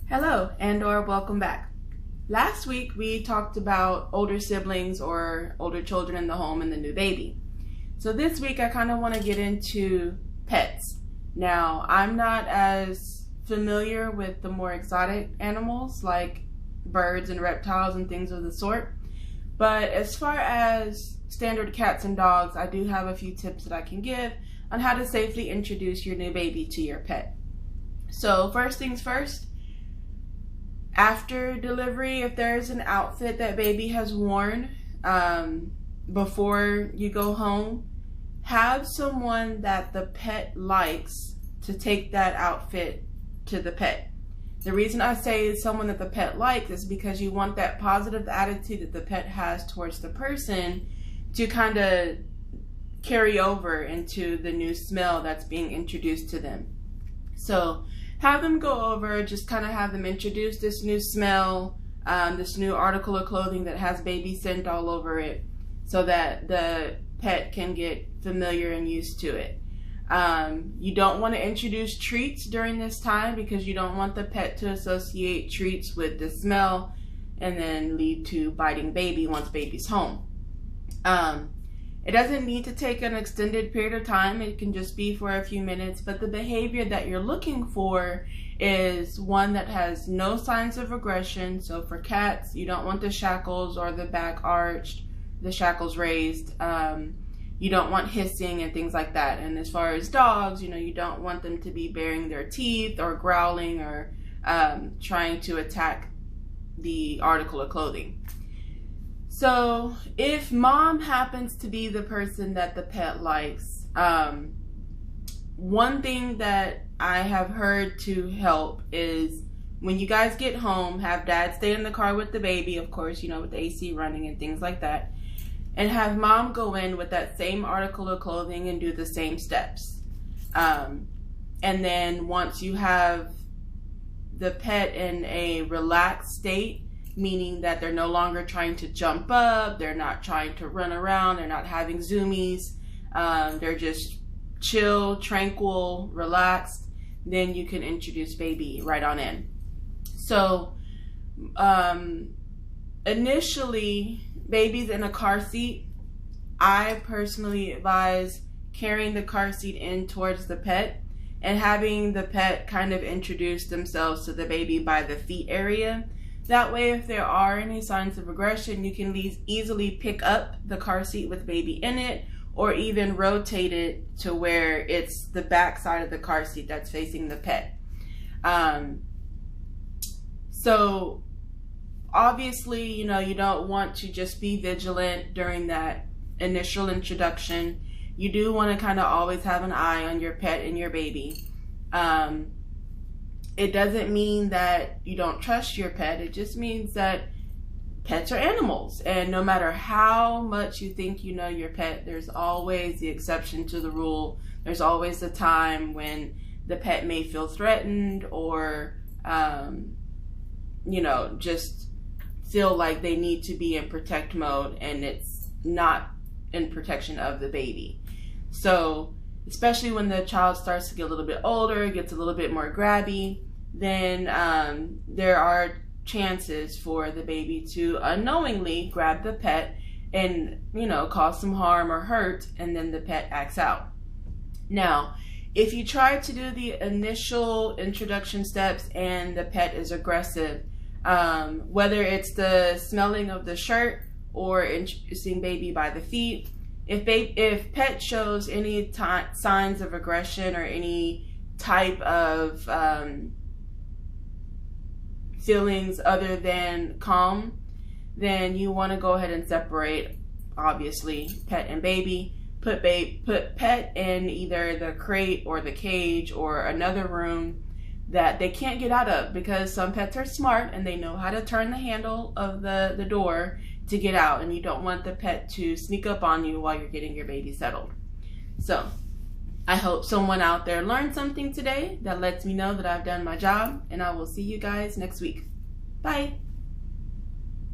Hello and/or welcome back. Last week we talked about older siblings or older children in the home and the new baby. So this week I kind of want to get into pets. Now, I'm not as familiar with the more exotic animals like birds and reptiles and things of the sort, but as far as standard cats and dogs, I do have a few tips that I can give on how to safely introduce your new baby to your pet. So first things first, after delivery, if there's an outfit that baby has worn before you go home, have someone that the pet likes to take that outfit to the pet. The reason I say someone that the pet likes is because you want that positive attitude that the pet has towards the person to kind of carry over into the new smell that's being introduced to them. So have them go over, just kind of have them introduce this new smell, this new article of clothing that has baby scent all over it, so that the pet can get familiar and used to it. You don't want to introduce treats during this time because you don't want the pet to associate treats with the smell and then lead to biting baby once baby's home. It doesn't need to take an extended period of time. It can just be for a few minutes, but the behavior that you're looking for is one that has no signs of aggression. So for cats, you don't want the shackles or the back arched, the shackles raised. You don't want hissing and things like that. And as far as dogs, you don't want them to be baring their teeth or growling or trying to attack the article of clothing. So if mom happens to be the person that the pet likes, one thing that I have heard to help is when you guys get home, have dad stay in the car with the baby, of course, with the AC running and things like that, and have mom go in with that same article of clothing and do the same steps. And then once you have the pet in a relaxed state, meaning that they're no longer trying to jump up, they're not trying to run around, they're not having zoomies, they're just chill, tranquil, relaxed, then you can introduce baby right on in. So initially, baby's in a car seat. I personally advise carrying the car seat in towards the pet and having the pet kind of introduce themselves to the baby by the feet area. That way, if there are any signs of aggression, you can easily pick up the car seat with baby in it, or even rotate it to where it's the back side of the car seat that's facing the pet. So obviously, you don't want to just be vigilant during that initial introduction. You do want to kind of always have an eye on your pet and your baby. It doesn't mean that you don't trust your pet. It just means that pets are animals. And no matter how much you think you know your pet, there's always the exception to the rule. There's always a time when the pet may feel threatened or, just feel like they need to be in protect mode and it's not in protection of the baby. So especially when the child starts to get a little bit older, gets a little bit more grabby, then there are chances for the baby to unknowingly grab the pet and, cause some harm or hurt, and then the pet acts out. Now, if you try to do the initial introduction steps and the pet is aggressive, whether it's the smelling of the shirt or introducing baby by the feet, if pet shows any signs of aggression or any type of feelings other than calm, then you want to go ahead and separate, obviously, pet and baby. Put pet in either the crate or the cage or another room that they can't get out of, because some pets are smart and they know how to turn the handle of the door to get out, and you don't want the pet to sneak up on you while you're getting your baby settled. So I hope someone out there learned something today that lets me know that I've done my job, and I will see you guys next week. Bye.